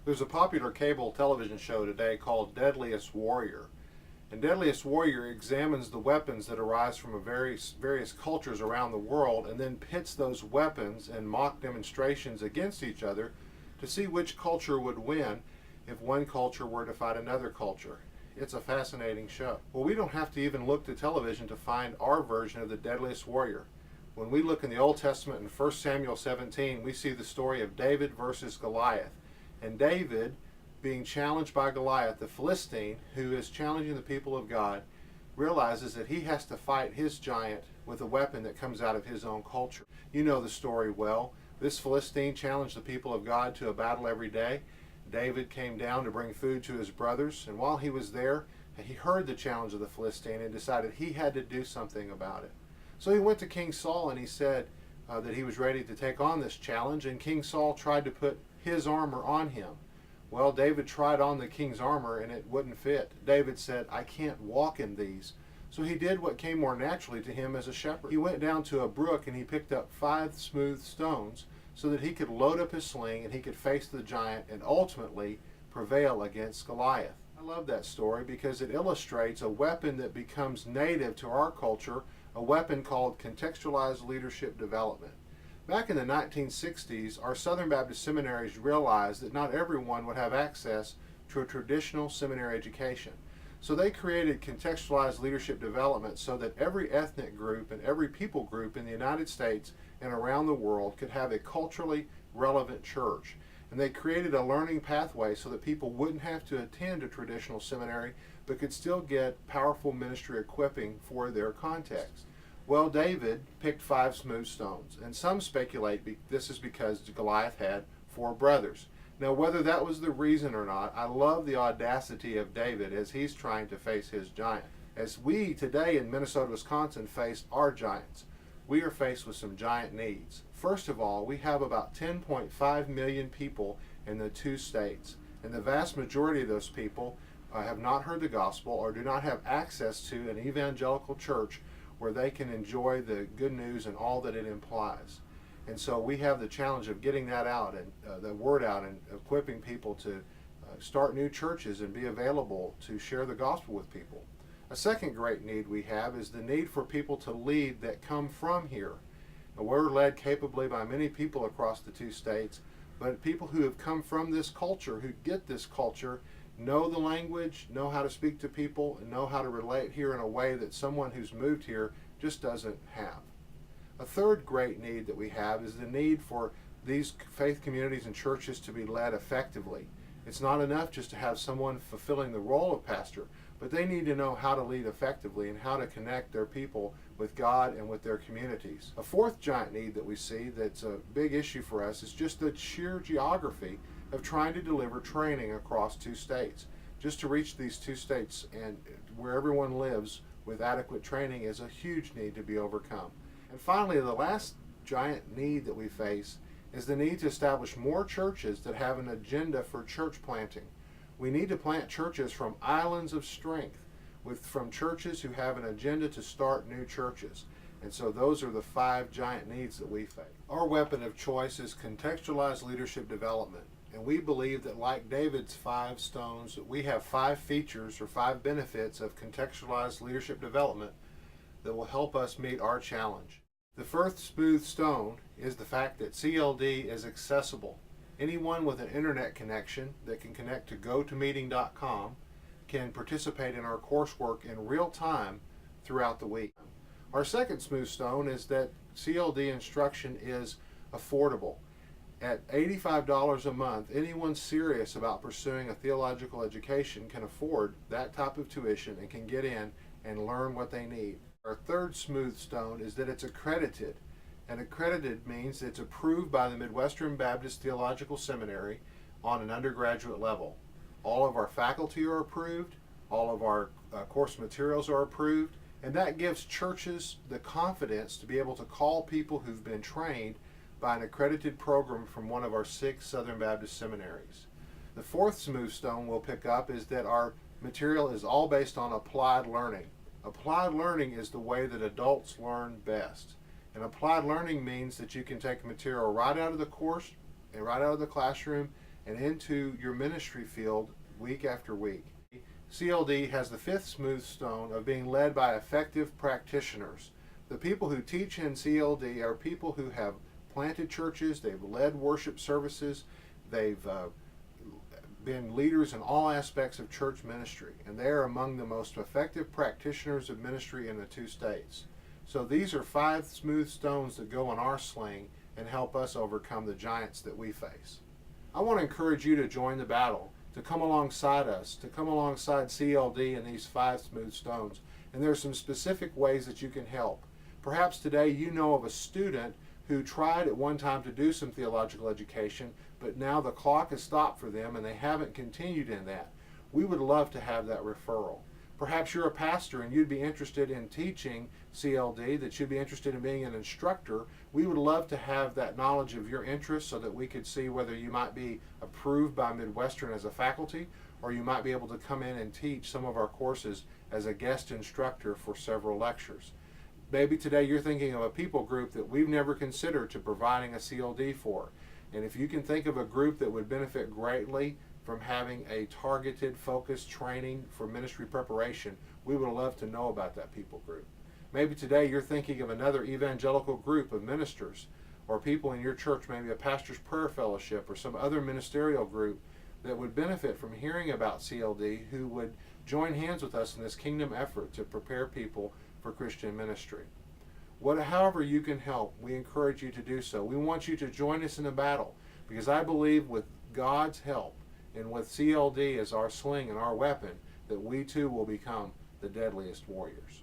There's a popular cable television show today called Deadliest Warrior. And Deadliest Warrior examines the weapons that arise from various cultures around the world and then pits those weapons in mock demonstrations against each other to see which culture would win if one culture were to fight another culture. It's a fascinating show. Well, we don't have to even look to television to find our version of the Deadliest Warrior. When we look in the Old Testament in 1 Samuel 17, we see the story of David versus Goliath. And David, being challenged by Goliath, the Philistine, who is challenging the people of God, realizes that he has to fight his giant with a weapon that comes out of his own culture. You know the story well. This Philistine challenged the people of God to a battle every day. David came down to bring food to his brothers, and while he was there, he heard the challenge of the Philistine and decided he had to do something about it. So he went to King Saul and he said that he was ready to take on this challenge, and King Saul tried to put his armor on him. Well, David tried on the king's armor and it wouldn't fit. David said, "I can't walk in these." So he did what came more naturally to him as a shepherd. He went down to a brook and he picked up 5 smooth stones so that he could load up his sling and he could face the giant and ultimately prevail against Goliath. I love that story because it illustrates a weapon that becomes native to our culture, a weapon called contextualized leadership development. Back in the 1960s, our Southern Baptist seminaries realized that not everyone would have access to a traditional seminary education. So they created contextualized leadership development so that every ethnic group and every people group in the United States and around the world could have a culturally relevant church. And they created a learning pathway so that people wouldn't have to attend a traditional seminary but could still get powerful ministry equipping for their context. Well, David picked 5 smooth stones, and some speculate this is because Goliath had 4 brothers. Now, whether that was the reason or not, I love the audacity of David as he's trying to face his giant. As we today in Minnesota, Wisconsin face our giants, we are faced with some giant needs. First of all, we have about 10.5 million people in the 2 states, and the vast majority of those people have not heard the gospel or do not have access to an evangelical church where they can enjoy the good news and all that it implies. And so we have the challenge of getting that out and the word out and equipping people to start new churches and be available to share the gospel with people. A second great need we have is the need for people to lead that come from here. Now, we're led capably by many people across the 2 states, but people who have come from this culture, who get this culture, know the language, know how to speak to people, and know how to relate here in a way that someone who's moved here just doesn't have. A third great need that we have is the need for these faith communities and churches to be led effectively. It's not enough just to have someone fulfilling the role of pastor, but they need to know how to lead effectively and how to connect their people with God and with their communities. A fourth giant need that we see that's a big issue for us is just the sheer geography of trying to deliver training across 2 states. Just to reach these 2 states and where everyone lives with adequate training is a huge need to be overcome. And finally, the last giant need that we face is the need to establish more churches that have an agenda for church planting. We need to plant churches from islands of strength, from churches who have an agenda to start new churches. And so those are the 5 giant needs that we face. Our weapon of choice is contextualized leadership development. And we believe that like David's 5 stones, we have 5 features or 5 benefits of contextualized leadership development that will help us meet our challenge. The first smooth stone is the fact that CLD is accessible. Anyone with an internet connection that can connect to gotomeeting.com can participate in our coursework in real time throughout the week. Our second smooth stone is that CLD instruction is affordable. At $85 a month, anyone serious about pursuing a theological education can afford that type of tuition and can get in and learn what they need. Our third smooth stone is that it's accredited. And accredited means it's approved by the Midwestern Baptist Theological Seminary on an undergraduate level. All of our faculty are approved, all of our course materials are approved, and that gives churches the confidence to be able to call people who've been trained by an accredited program from one of our 6 Southern Baptist seminaries. The fourth smooth stone we'll pick up is that our material is all based on applied learning. Applied learning is the way that adults learn best. And applied learning means that you can take material right out of the course and right out of the classroom and into your ministry field week after week. CLD has the fifth smooth stone of being led by effective practitioners. The people who teach in CLD are people who have planted churches, they've led worship services, they've been leaders in all aspects of church ministry, and they are among the most effective practitioners of ministry in the 2 states. So these are 5 smooth stones that go in our sling and help us overcome the giants that we face. I want to encourage you to join the battle, to come alongside us, to come alongside CLD and these 5 smooth stones. And there are some specific ways that you can help. Perhaps today you know of a student who tried at one time to do some theological education, but now the clock has stopped for them and they haven't continued in that. We would love to have that referral. Perhaps you're a pastor and you'd be interested in teaching CLD, that you'd be interested in being an instructor. We would love to have that knowledge of your interest so that we could see whether you might be approved by Midwestern as a faculty, or you might be able to come in and teach some of our courses as a guest instructor for several lectures. Maybe today you're thinking of a people group that we've never considered to providing a CLD for. And if you can think of a group that would benefit greatly from having a targeted, focused training for ministry preparation, we would love to know about that people group. Maybe today you're thinking of another evangelical group of ministers or people in your church, maybe a pastor's prayer fellowship or some other ministerial group that would benefit from hearing about CLD, who would join hands with us in this kingdom effort to prepare people for Christian ministry. However you can help, we encourage you to do so. We want you to join us in the battle, because I believe with God's help and with CLD as our sling and our weapon, that we too will become the deadliest warriors.